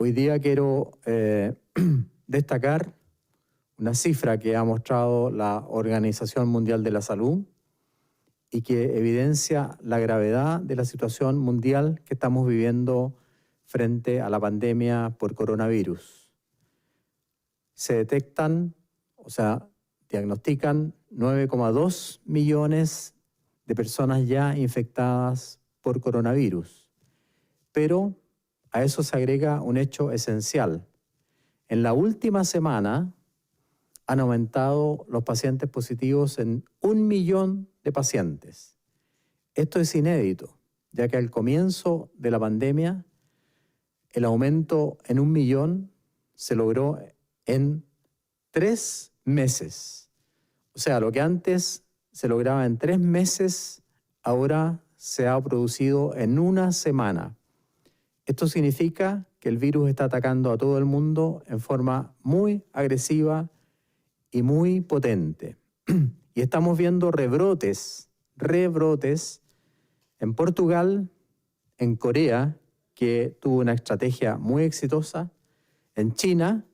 Hoy día quiero destacar una cifra que ha mostrado la Organización Mundial de la Salud y que evidencia la gravedad de la situación mundial que estamos viviendo frente a la pandemia por coronavirus. Se detectan, diagnostican 9,2 millones de personas ya infectadas por coronavirus. Pero a eso se agrega un hecho esencial. En la última semana han aumentado los pacientes positivos en 1 millón de pacientes. Esto es inédito, ya que al comienzo de la pandemia el aumento en 1 millón se logró en 3 meses. O sea, lo que antes se lograba en 3 meses, ahora se ha producido en 1 semana. Esto significa que el virus está atacando a todo el mundo en forma muy agresiva y muy potente. Y estamos viendo rebrotes en Portugal, en Corea, que tuvo una estrategia muy exitosa, en China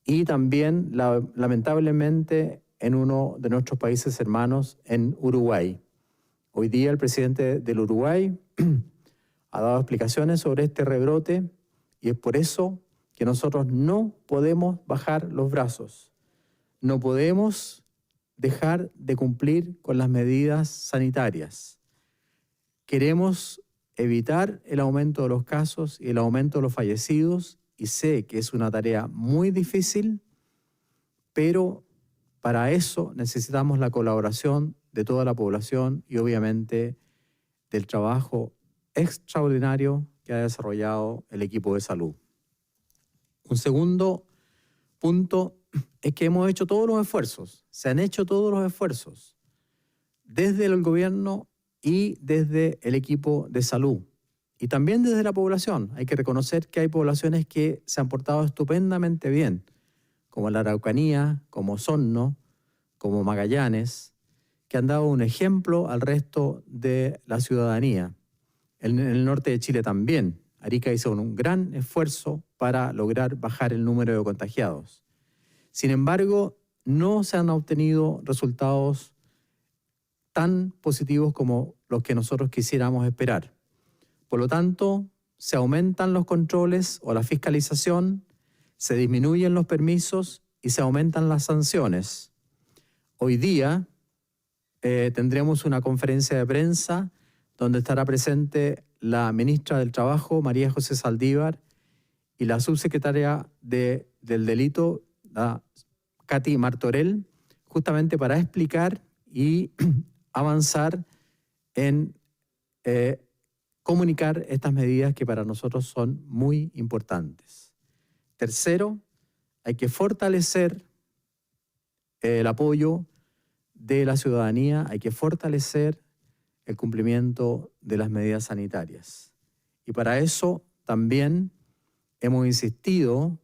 y también, lamentablemente, en uno de nuestros países hermanos, en Uruguay. Hoy día el presidente del Uruguay ha dado explicaciones sobre este rebrote y es por eso que nosotros no podemos bajar los brazos. No podemos dejar de cumplir con las medidas sanitarias. Queremos evitar el aumento de los casos y el aumento de los fallecidos y sé que es una tarea muy difícil, pero para eso necesitamos la colaboración de toda la población y obviamente del trabajo extraordinario que ha desarrollado el equipo de salud. Un segundo punto es que hemos hecho todos los esfuerzos, se han hecho todos los esfuerzos, desde el gobierno y desde el equipo de salud, y también desde la población. Hay que reconocer que hay poblaciones que se han portado estupendamente bien, como la Araucanía, como Osorno, como Magallanes, que han dado un ejemplo al resto de la ciudadanía. En el norte de Chile también. Arica hizo un gran esfuerzo para lograr bajar el número de contagiados. Sin embargo, no se han obtenido resultados tan positivos como los que nosotros quisiéramos esperar. Por lo tanto, se aumentan los controles o la fiscalización, se disminuyen los permisos y se aumentan las sanciones. Hoy día tendremos una conferencia de prensa donde estará presente la ministra del Trabajo, María José Saldívar, y la subsecretaria del delito, la Katy Martorell, justamente para explicar y avanzar en comunicar estas medidas que para nosotros son muy importantes. Tercero, hay que fortalecer el apoyo de la ciudadanía, hay que fortalecer el cumplimiento de las medidas sanitarias. Y para eso también hemos insistido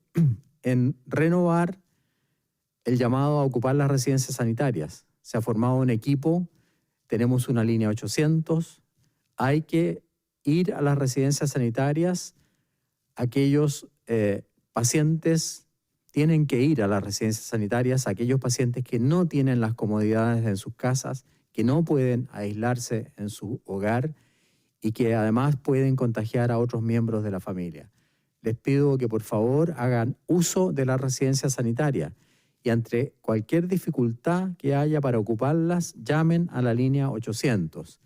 en renovar el llamado a ocupar las residencias sanitarias. Se ha formado un equipo, tenemos una línea 800, hay que ir a las residencias sanitarias, aquellos pacientes tienen que ir a las residencias sanitarias, aquellos pacientes que no tienen las comodidades en sus casas, que no pueden aislarse en su hogar y que además pueden contagiar a otros miembros de la familia. Les pido que por favor hagan uso de la residencia sanitaria y ante cualquier dificultad que haya para ocuparlas, llamen a la línea 800.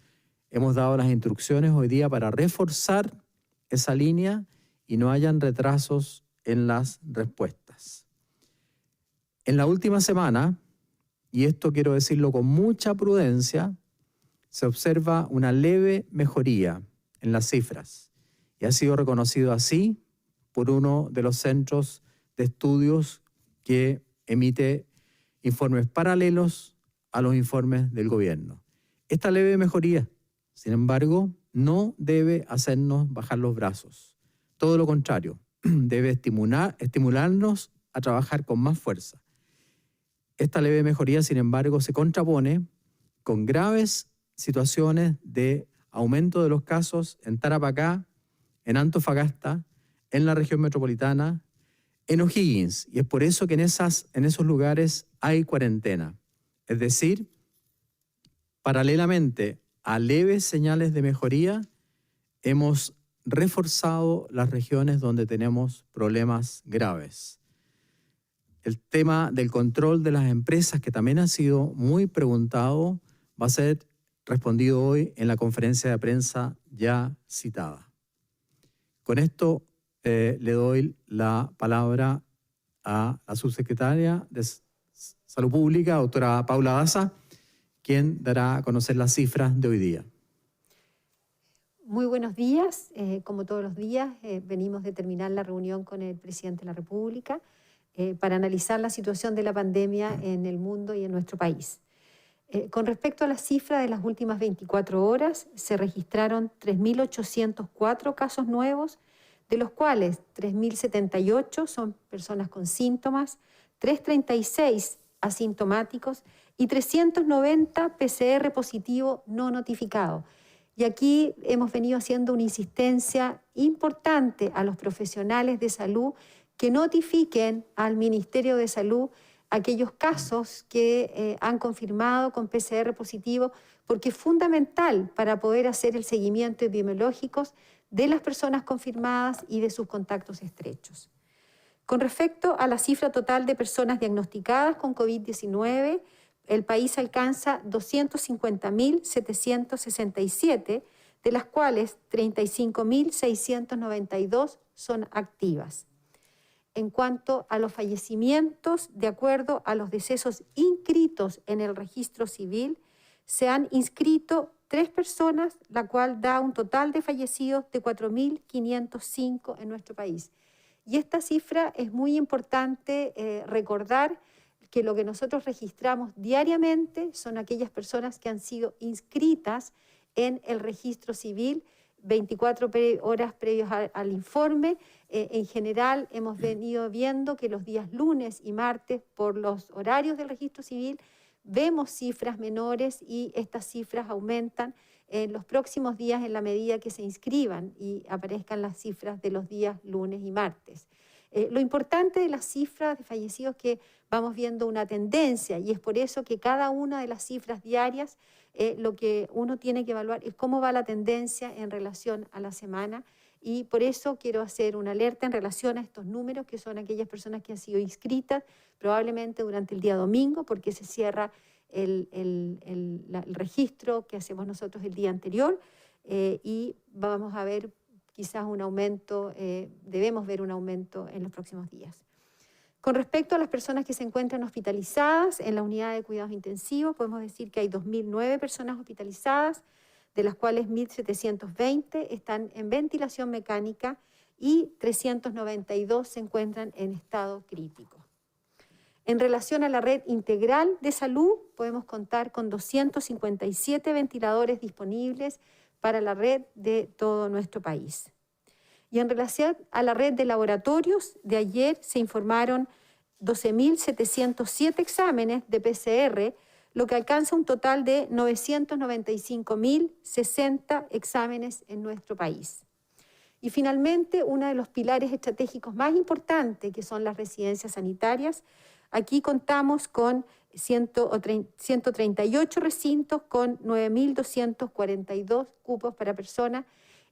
Hemos dado las instrucciones hoy día para reforzar esa línea y no hayan retrasos en las respuestas. En la última semana, y esto quiero decirlo con mucha prudencia, se observa una leve mejoría en las cifras y ha sido reconocido así por uno de los centros de estudios que emite informes paralelos a los informes del gobierno. Esta leve mejoría, sin embargo, no debe hacernos bajar los brazos. Todo lo contrario, debe estimularnos a trabajar con más fuerza. Esta leve mejoría, sin embargo, se contrapone con graves situaciones de aumento de los casos en Tarapacá, en Antofagasta, en la región metropolitana, en O'Higgins, y es por eso que en esos lugares hay cuarentena. Es decir, paralelamente a leves señales de mejoría, hemos reforzado las regiones donde tenemos problemas graves. El tema del control de las empresas, que también ha sido muy preguntado, va a ser respondido hoy en la conferencia de prensa ya citada. Con esto le doy la palabra a la subsecretaria de Salud Pública, doctora Paula Daza, quien dará a conocer las cifras de hoy día. Muy buenos días. Como todos los días, venimos de terminar la reunión con el presidente de la República para analizar la situación de la pandemia en el mundo y en nuestro país. Con respecto a la cifra de las últimas 24 horas, se registraron 3.804 casos nuevos, de los cuales 3.078 son personas con síntomas, 336 asintomáticos y 390 PCR positivo no notificado. Y aquí hemos venido haciendo una insistencia importante a los profesionales de salud que notifiquen al Ministerio de Salud aquellos casos que han confirmado con PCR positivo, porque es fundamental para poder hacer el seguimiento epidemiológico de las personas confirmadas y de sus contactos estrechos. Con respecto a la cifra total de personas diagnosticadas con COVID-19, el país alcanza 250.767, de las cuales 35.692 son activas. En cuanto a los fallecimientos, de acuerdo a los decesos inscritos en el registro civil, se han inscrito 3 personas, la cual da un total de fallecidos de 4.505 en nuestro país. Y esta cifra es muy importante recordar que lo que nosotros registramos diariamente son aquellas personas que han sido inscritas en el registro civil 24 horas previos al informe. En general hemos venido viendo que los días lunes y martes, por los horarios del registro civil, vemos cifras menores y estas cifras aumentan en los próximos días en la medida que se inscriban y aparezcan las cifras de los días lunes y martes. Lo importante de las cifras de fallecidos es que vamos viendo una tendencia, y es por eso que cada una de las cifras diarias lo que uno tiene que evaluar es cómo va la tendencia en relación a la semana, y por eso quiero hacer una alerta en relación a estos números, que son aquellas personas que han sido inscritas probablemente durante el día domingo, porque se cierra el registro que hacemos nosotros el día anterior, y vamos a ver quizás un aumento, debemos ver un aumento en los próximos días. Con respecto a las personas que se encuentran hospitalizadas en la unidad de cuidados intensivos, podemos decir que hay 2.009 personas hospitalizadas, de las cuales 1.720 están en ventilación mecánica y 392 se encuentran en estado crítico. En relación a la red integral de salud, podemos contar con 257 ventiladores disponibles para la red de todo nuestro país. Y en relación a la red de laboratorios, de ayer se informaron 12.707 exámenes de PCR, lo que alcanza un total de 995.060 exámenes en nuestro país. Y finalmente, uno de los pilares estratégicos más importantes, que son las residencias sanitarias. Aquí contamos con 138 recintos con 9.242 cupos para personas,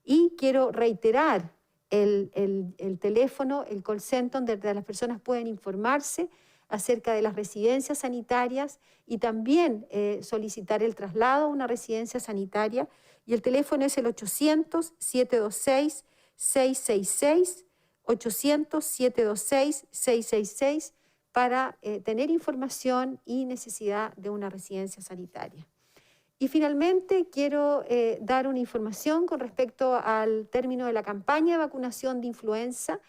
y quiero reiterar el teléfono, el call center, donde las personas pueden informarse acerca de las residencias sanitarias y también solicitar el traslado a una residencia sanitaria. Y el teléfono es el 800-726-666, 800-726-666, para tener información y necesidad de una residencia sanitaria. Y finalmente quiero dar una información con respecto al término de la campaña de vacunación de influenza.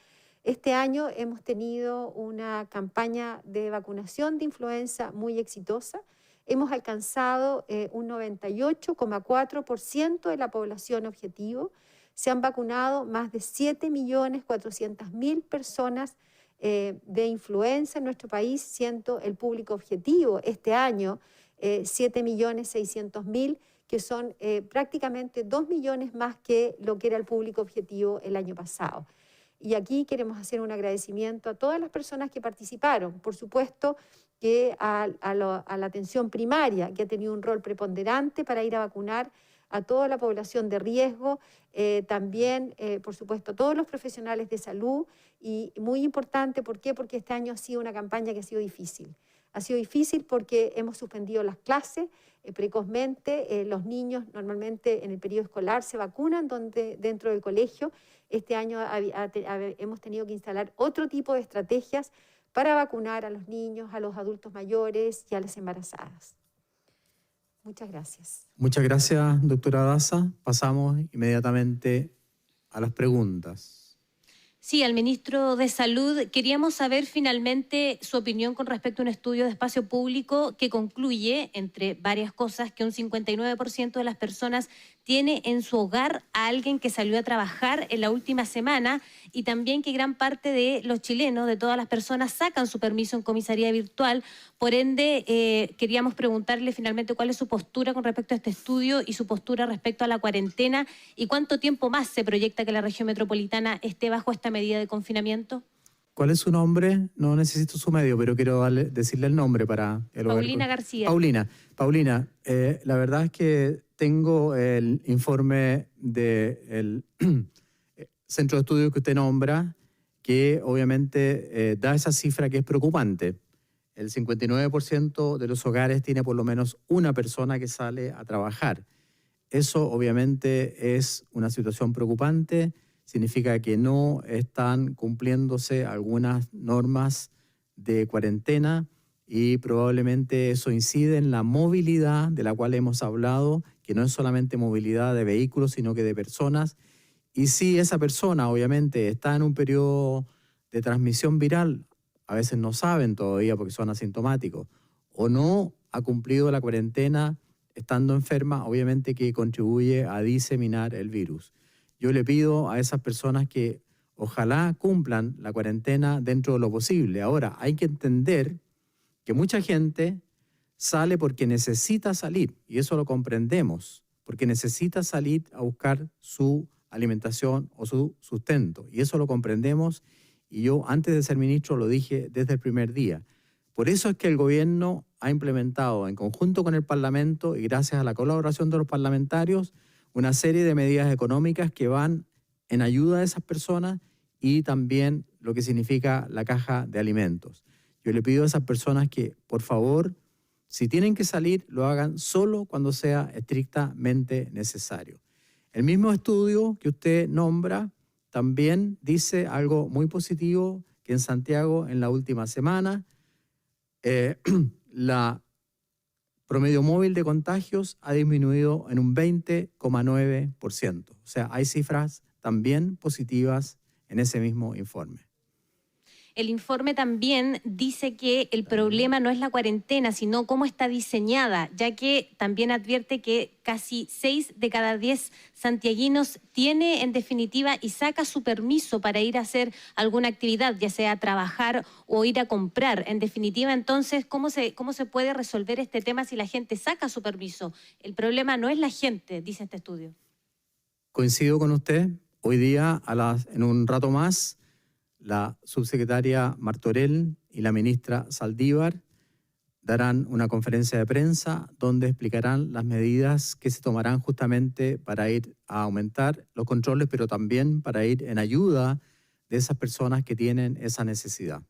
Este año hemos tenido una campaña de vacunación de influenza muy exitosa. Hemos alcanzado un 98,4% de la población objetivo. Se han vacunado más de 7.400.000 personas de influenza en nuestro país, siendo el público objetivo este año 7.600.000, que son prácticamente 2 millones más que lo que era el público objetivo el año pasado. Y aquí queremos hacer un agradecimiento a todas las personas que participaron. Por supuesto que a la atención primaria, que ha tenido un rol preponderante para ir a vacunar a toda la población de riesgo, también, por supuesto, a todos los profesionales de salud, y muy importante, ¿por qué? Porque este año ha sido una campaña que ha sido difícil. Ha sido difícil porque hemos suspendido las clases precozmente. Los niños normalmente en el periodo escolar se vacunan dentro del colegio. Este año hemos tenido que instalar otro tipo de estrategias para vacunar a los niños, a los adultos mayores y a las embarazadas. Muchas gracias. Muchas gracias, doctora Daza. Pasamos inmediatamente a las preguntas. Sí, al ministro de Salud. Queríamos saber finalmente su opinión con respecto a un estudio de espacio público que concluye, entre varias cosas, que un 59% de las personas tiene en su hogar a alguien que salió a trabajar en la última semana, y también que gran parte de los chilenos, de todas las personas, sacan su permiso en comisaría virtual. Por ende, queríamos preguntarle finalmente cuál es su postura con respecto a este estudio y su postura respecto a la cuarentena, y cuánto tiempo más se proyecta que la región metropolitana esté bajo esta medida de confinamiento. ¿Cuál es su nombre? No necesito su medio, pero quiero decirle el nombre para... Paulina García. Paulina, la verdad es que tengo el informe del centro de estudios que usted nombra, que obviamente da esa cifra que es preocupante. El 59% de los hogares tiene por lo menos una persona que sale a trabajar. Eso obviamente es una situación preocupante. Significa que no están cumpliéndose algunas normas de cuarentena, y probablemente eso incide en la movilidad de la cual hemos hablado, que no es solamente movilidad de vehículos, sino que de personas. Y si esa persona obviamente está en un periodo de transmisión viral, a veces no saben todavía porque son asintomáticos, o no ha cumplido la cuarentena estando enferma, obviamente que contribuye a diseminar el virus. Yo le pido a esas personas que ojalá cumplan la cuarentena dentro de lo posible. Ahora, hay que entender que mucha gente sale porque necesita salir, y eso lo comprendemos, porque necesita salir a buscar su alimentación o su sustento, y eso lo comprendemos, y yo antes de ser ministro lo dije desde el primer día. Por eso es que el gobierno ha implementado en conjunto con el Parlamento y gracias a la colaboración de los parlamentarios una serie de medidas económicas que van en ayuda de esas personas, y también lo que significa la caja de alimentos. Yo le pido a esas personas que, por favor, si tienen que salir, lo hagan solo cuando sea estrictamente necesario. El mismo estudio que usted nombra también dice algo muy positivo, que en Santiago en la última semana la promedio móvil de contagios ha disminuido en un 20,9%. O sea, hay cifras también positivas en ese mismo informe. El informe también dice que el problema no es la cuarentena, sino cómo está diseñada, ya que también advierte que casi 6 de cada 10 santiaguinos tiene en definitiva y saca su permiso para ir a hacer alguna actividad, ya sea trabajar o ir a comprar. En definitiva, entonces, ¿cómo se puede resolver este tema si la gente saca su permiso? El problema no es la gente, dice este estudio. Coincido con usted. Hoy día, en un rato más, la subsecretaria Martorell y la ministra Saldívar darán una conferencia de prensa donde explicarán las medidas que se tomarán justamente para ir a aumentar los controles, pero también para ir en ayuda de esas personas que tienen esa necesidad.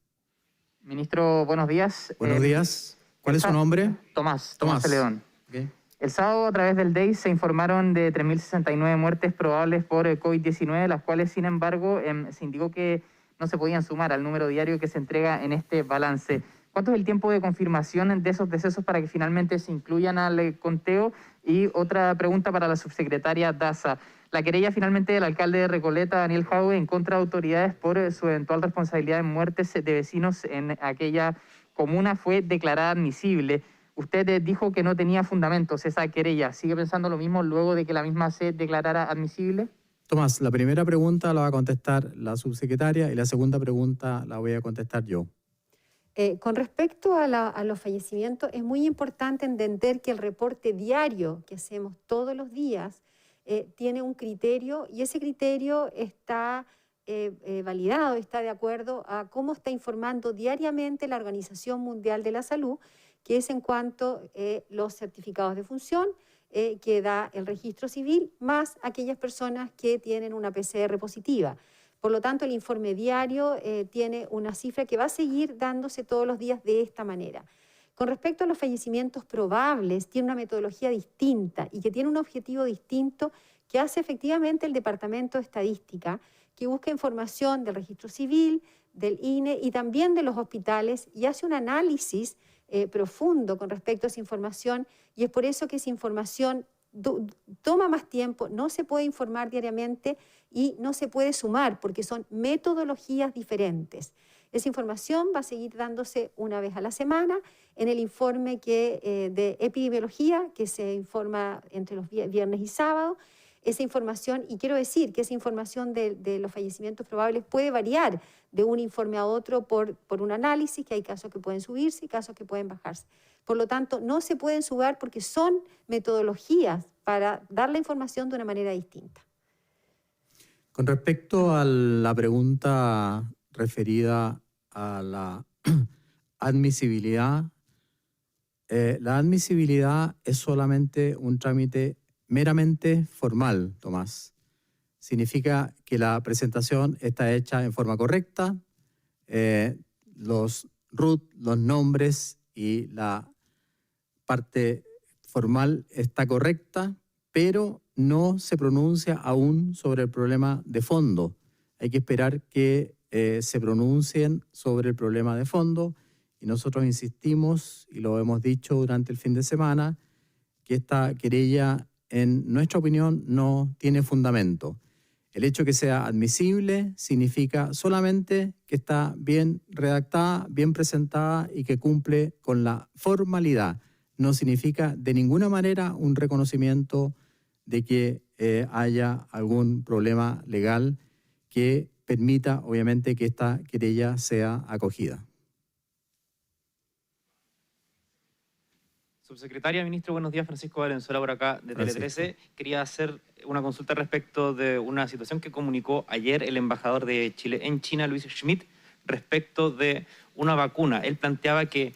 Ministro, buenos días. Buenos días. ¿Cuál es su nombre? Tomás León. Okay. El sábado, a través del DEI, se informaron de 3.069 muertes probables por COVID-19, las cuales, sin embargo, se indicó que no se podían sumar al número diario que se entrega en este balance. ¿Cuánto es el tiempo de confirmación de esos decesos para que finalmente se incluyan al conteo? Y otra pregunta para la subsecretaria Daza. La querella finalmente del alcalde de Recoleta, Daniel Jadwe, en contra de autoridades por su eventual responsabilidad en muertes de vecinos en aquella comuna fue declarada admisible. Usted dijo que no tenía fundamentos esa querella. ¿Sigue pensando lo mismo luego de que la misma se declarara admisible? Tomás, la primera pregunta la va a contestar la subsecretaria y la segunda pregunta la voy a contestar yo. Con respecto a los fallecimientos, es muy importante entender que el reporte diario que hacemos todos los días tiene un criterio, y ese criterio está validado, está de acuerdo a cómo está informando diariamente la Organización Mundial de la Salud, que es en cuanto los certificados de función que da el registro civil, más aquellas personas que tienen una PCR positiva. Por lo tanto, el informe diario tiene una cifra que va a seguir dándose todos los días de esta manera. Con respecto a los fallecimientos probables, tiene una metodología distinta y que tiene un objetivo distinto que hace efectivamente el Departamento de Estadística, que busca información del registro civil, del INE y también de los hospitales y hace un análisis profundo con respecto a esa información, y es por eso que esa información toma más tiempo, no se puede informar diariamente y no se puede sumar porque son metodologías diferentes. Esa información va a seguir dándose una vez a la semana en el informe de epidemiología que se informa entre los viernes y sábado. Esa información, y quiero decir que esa información de los fallecimientos probables puede variar de un informe a otro por un análisis, que hay casos que pueden subirse y casos que pueden bajarse. Por lo tanto, no se pueden subir porque son metodologías para dar la información de una manera distinta. Con respecto a la pregunta referida a la admisibilidad, la admisibilidad es solamente un trámite meramente formal, Tomás. Significa que la presentación está hecha en forma correcta, los RUT, los nombres y la parte formal está correcta, pero no se pronuncia aún sobre el problema de fondo. Hay que esperar que se pronuncien sobre el problema de fondo y nosotros insistimos, y lo hemos dicho durante el fin de semana, que esta querella, en nuestra opinión, no tiene fundamento. El hecho de que sea admisible significa solamente que está bien redactada, bien presentada y que cumple con la formalidad. No significa de ninguna manera un reconocimiento de que haya algún problema legal que permita, obviamente, que esta querella sea acogida. Subsecretaria, ministro, buenos días. Francisco Valenzuela por acá de Tele13. Quería hacer una consulta respecto de una situación que comunicó ayer el embajador de Chile en China, Luis Schmidt, respecto de una vacuna. Él planteaba que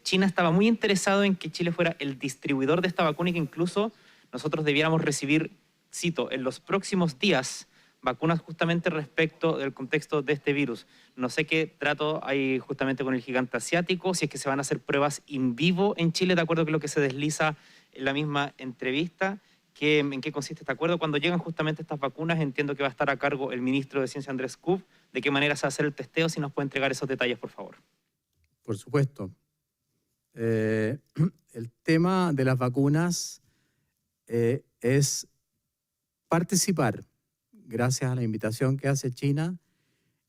China estaba muy interesado en que Chile fuera el distribuidor de esta vacuna y que incluso nosotros debiéramos recibir, cito, en los próximos días, vacunas justamente respecto del contexto de este virus. No sé qué trato hay justamente con el gigante asiático, si es que se van a hacer pruebas in vivo en Chile, de acuerdo con lo que se desliza en la misma entrevista. ¿En qué consiste este acuerdo? Cuando llegan justamente estas vacunas, entiendo que va a estar a cargo el ministro de Ciencia, Andrés Kub. ¿De qué manera se va a hacer el testeo? Si nos puede entregar esos detalles, por favor. Por supuesto. El tema de las vacunas es participar, gracias a la invitación que hace China,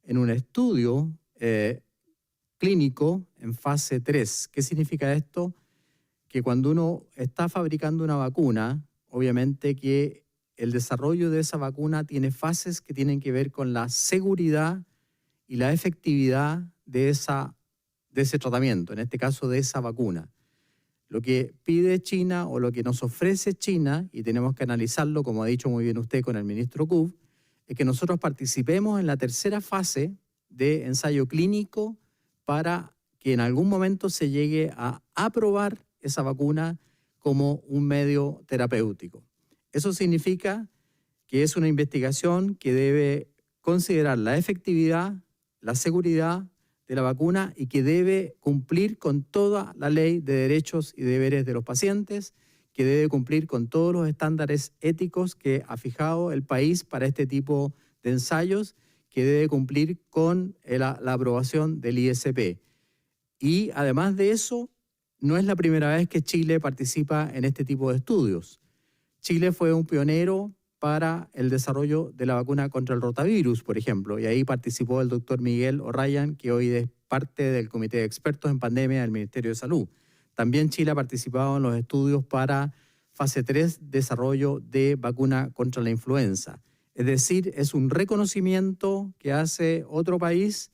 en un estudio clínico en fase 3. ¿Qué significa esto? Que cuando uno está fabricando una vacuna, obviamente que el desarrollo de esa vacuna tiene fases que tienen que ver con la seguridad y la efectividad de ese tratamiento, en este caso de esa vacuna. Lo que pide China o lo que nos ofrece China, y tenemos que analizarlo, como ha dicho muy bien usted con el ministro Kub, es que nosotros participemos en la tercera fase de ensayo clínico para que en algún momento se llegue a aprobar esa vacuna como un medio terapéutico. Eso significa que es una investigación que debe considerar la efectividad, la seguridad de la vacuna y que debe cumplir con toda la ley de derechos y deberes de los pacientes, que debe cumplir con todos los estándares éticos que ha fijado el país para este tipo de ensayos, que debe cumplir con la aprobación del ISP. Y además de eso, no es la primera vez que Chile participa en este tipo de estudios. Chile fue un pionero para el desarrollo de la vacuna contra el rotavirus, por ejemplo, y ahí participó el doctor Miguel O'Ryan, que hoy es parte del Comité de Expertos en Pandemia del Ministerio de Salud. También Chile ha participado en los estudios para fase 3, desarrollo de vacuna contra la influenza. Es decir, es un reconocimiento que hace otro país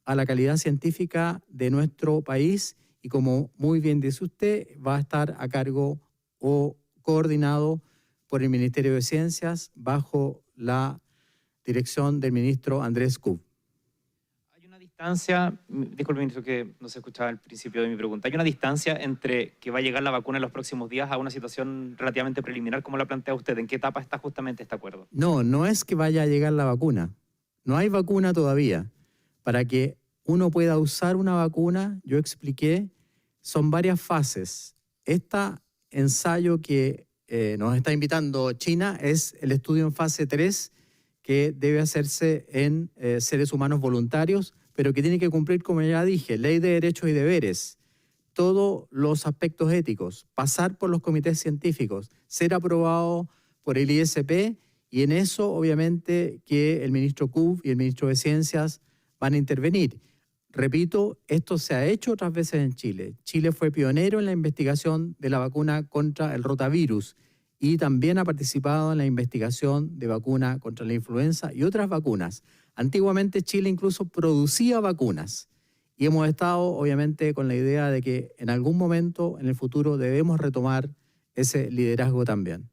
a la calidad científica de nuestro país y, como muy bien dice usted, va a estar a cargo o coordinado por el Ministerio de Ciencias bajo la dirección del ministro Andrés Kub. Hay una distancia, disculpe ministro que no se escuchaba al principio de mi pregunta, hay una distancia entre que va a llegar la vacuna en los próximos días a una situación relativamente preliminar, como la plantea usted. ¿En qué etapa está justamente este acuerdo? No, no es que vaya a llegar la vacuna. No hay vacuna todavía. Para que uno pueda usar una vacuna, yo expliqué, son varias fases. Este ensayo que nos está invitando China es el estudio en fase 3, que debe hacerse en seres humanos voluntarios, pero que tiene que cumplir, como ya dije, ley de derechos y deberes, todos los aspectos éticos, pasar por los comités científicos, ser aprobado por el ISP, y en eso, obviamente, que el ministro Kub y el ministro de Ciencias van a intervenir. Repito, esto se ha hecho otras veces en Chile. Chile fue pionero en la investigación de la vacuna contra el rotavirus y también ha participado en la investigación de vacuna contra la influenza y otras vacunas. Antiguamente Chile incluso producía vacunas y hemos estado, obviamente, con la idea de que en algún momento en el futuro debemos retomar ese liderazgo también.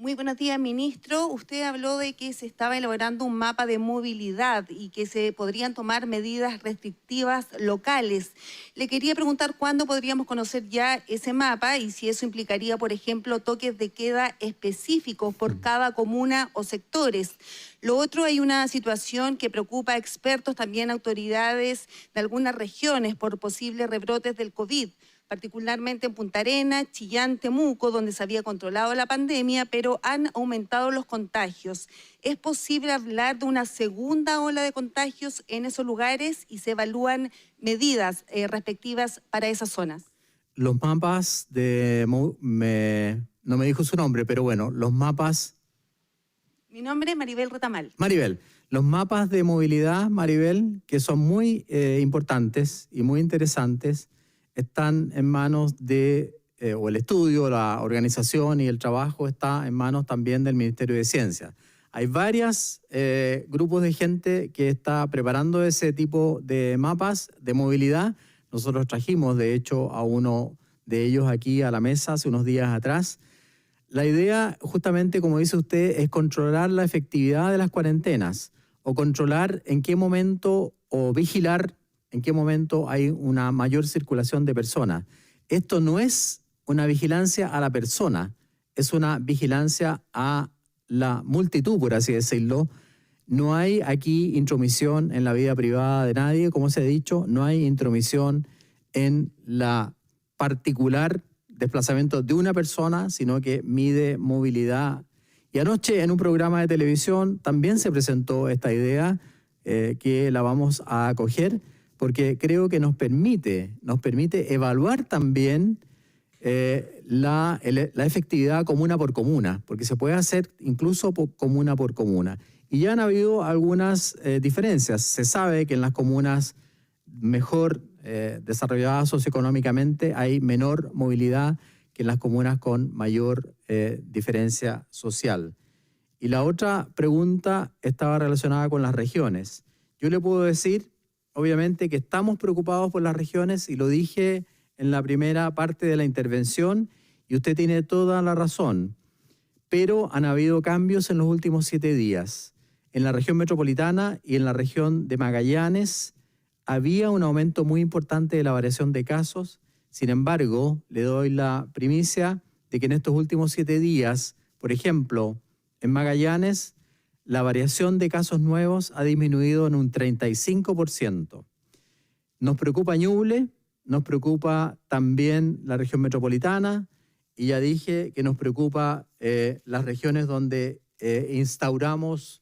Muy buenos días, ministro. Usted habló de que se estaba elaborando un mapa de movilidad y que se podrían tomar medidas restrictivas locales. Le quería preguntar cuándo podríamos conocer ya ese mapa y si eso implicaría, por ejemplo, toques de queda específicos por cada comuna o sectores. Lo otro, hay una situación que preocupa a expertos, también autoridades de algunas regiones por posibles rebrotes del COVID. Particularmente en Punta Arenas, Chillán, Temuco, donde se había controlado la pandemia, pero han aumentado los contagios. ¿Es posible hablar de una segunda ola de contagios en esos lugares y se evalúan medidas respectivas para esas zonas? Los mapas de... no me dijo su nombre, pero bueno, los mapas... Mi nombre es Maribel Retamal. Maribel, los mapas de movilidad, Maribel, que son muy importantes y muy interesantes, están en manos de, o el estudio, la organización y el trabajo está en manos también del Ministerio de Ciencia. Hay varios grupos de gente que está preparando ese tipo de mapas de movilidad. Nosotros trajimos, de hecho, a uno de ellos aquí a la mesa hace unos días atrás. La idea, justamente, como dice usted, es controlar la efectividad de las cuarentenas o controlar en qué momento o vigilar en qué momento hay una mayor circulación de personas. Esto no es una vigilancia a la persona, es una vigilancia a la multitud, por así decirlo. No hay aquí intromisión en la vida privada de nadie, como se ha dicho, no hay intromisión en la particular desplazamiento de una persona, sino que mide movilidad. Y anoche en un programa de televisión también se presentó esta idea que la vamos a acoger, porque creo que nos permite evaluar también la efectividad comuna por comuna, porque se puede hacer incluso comuna por comuna. Y ya han habido algunas diferencias. Se sabe que en las comunas mejor desarrolladas socioeconómicamente hay menor movilidad que en las comunas con mayor diferencia social. Y la otra pregunta estaba relacionada con las regiones. Yo le puedo decir, obviamente, que estamos preocupados por las regiones y lo dije en la primera parte de la intervención y usted tiene toda la razón, pero han habido cambios en los últimos 7 días. En la región metropolitana y en la región de Magallanes había un aumento muy importante de la variación de casos. Sin embargo, le doy la primicia de que en estos últimos 7 días, por ejemplo, en Magallanes, la variación de casos nuevos ha disminuido en un 35%. Nos preocupa Ñuble, nos preocupa también la región metropolitana y ya dije que nos preocupa las regiones donde instauramos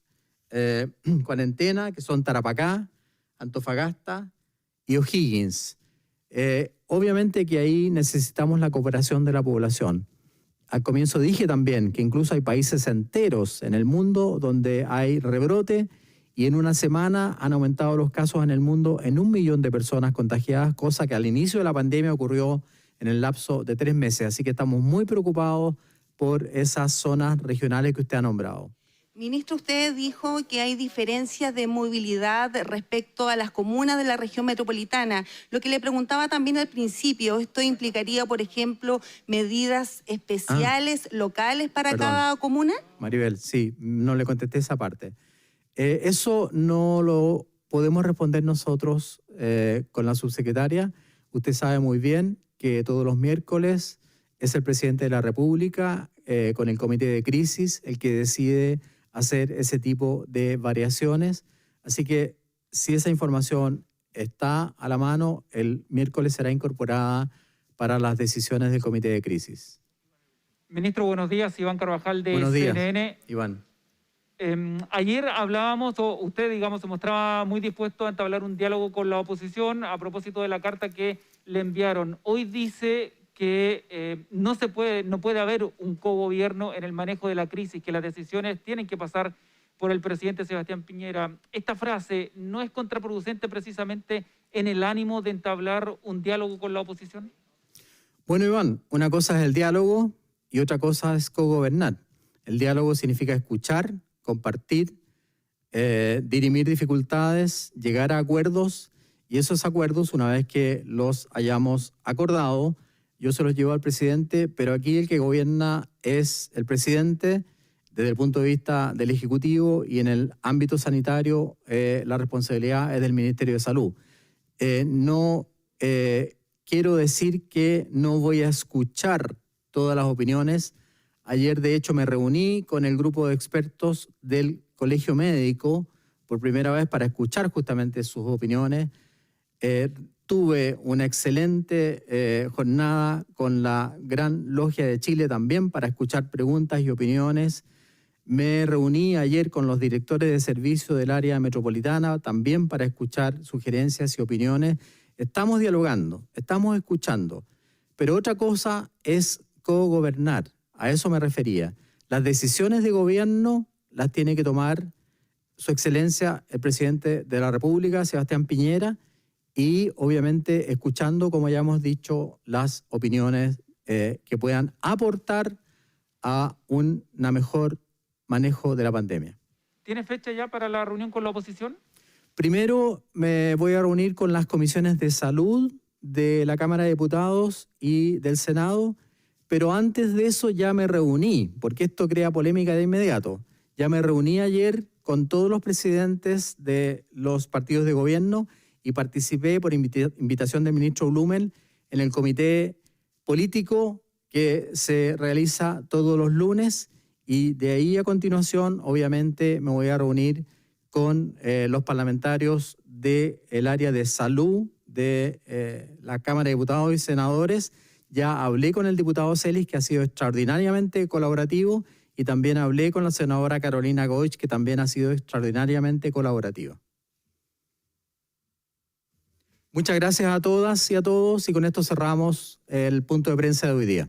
cuarentena, que son Tarapacá, Antofagasta y O'Higgins. Obviamente que ahí necesitamos la cooperación de la población. Al comienzo dije también que incluso hay países enteros en el mundo donde hay rebrote y en una semana han aumentado los casos en el mundo en 1 millón de personas contagiadas, cosa que al inicio de la pandemia ocurrió en el lapso de 3 meses. Así que estamos muy preocupados por esas zonas regionales que usted ha nombrado. Ministro, usted dijo que hay diferencias de movilidad respecto a las comunas de la región metropolitana. Lo que le preguntaba también al principio, ¿esto implicaría, por ejemplo, medidas especiales locales para cada comuna? Maribel, sí, no le contesté esa parte. Eso no lo podemos responder nosotros con la subsecretaria. Usted sabe muy bien que todos los miércoles es el presidente de la República con el comité de crisis el que decide hacer ese tipo de variaciones. Así que si esa información está a la mano, el miércoles será incorporada para las decisiones del comité de crisis. Ministro, buenos días. Iván Carvajal de Buenos días, CNN. Iván. Ayer hablábamos, o usted, digamos, se mostraba muy dispuesto a entablar un diálogo con la oposición a propósito de la carta que le enviaron. Hoy dice que no puede haber un cogobierno en el manejo de la crisis, que las decisiones tienen que pasar por el presidente Sebastián Piñera. ¿Esta frase no es contraproducente precisamente en el ánimo de entablar un diálogo con la oposición? Bueno, Iván, una cosa es el diálogo y otra cosa es cogobernar. El diálogo significa escuchar, compartir, dirimir dificultades, llegar a acuerdos, y esos acuerdos, una vez que los hayamos acordado, yo se los llevo al presidente, pero aquí el que gobierna es el presidente desde el punto de vista del Ejecutivo, y en el ámbito sanitario la responsabilidad es del Ministerio de Salud. No quiero decir que no voy a escuchar todas las opiniones. Ayer, de hecho, me reuní con el grupo de expertos del Colegio Médico por primera vez para escuchar justamente sus opiniones. Tuve una excelente jornada con la Gran Logia de Chile también para escuchar preguntas y opiniones. Me reuní ayer con los directores de servicio del área metropolitana también para escuchar sugerencias y opiniones. Estamos dialogando, estamos escuchando, pero otra cosa es cogobernar. A eso me refería. Las decisiones de gobierno las tiene que tomar Su Excelencia, el presidente de la República, Sebastián Piñera, y obviamente escuchando, como ya hemos dicho, las opiniones que puedan aportar a un mejor manejo de la pandemia. ¿Tiene fecha ya para la reunión con la oposición? Primero me voy a reunir con las comisiones de salud de la Cámara de Diputados y del Senado, pero antes de eso ya me reuní, porque esto crea polémica de inmediato. Ya me reuní ayer con todos los presidentes de los partidos de gobierno y participé por invitación del ministro Blumel en el comité político que se realiza todos los lunes, y de ahí a continuación obviamente me voy a reunir con los parlamentarios del área de salud de la Cámara de Diputados y Senadores. Ya hablé con el diputado Celis, que ha sido extraordinariamente colaborativo, y también hablé con la senadora Carolina Goich, que también ha sido extraordinariamente colaborativa. Muchas gracias a todas y a todos, y con esto cerramos el punto de prensa de hoy día.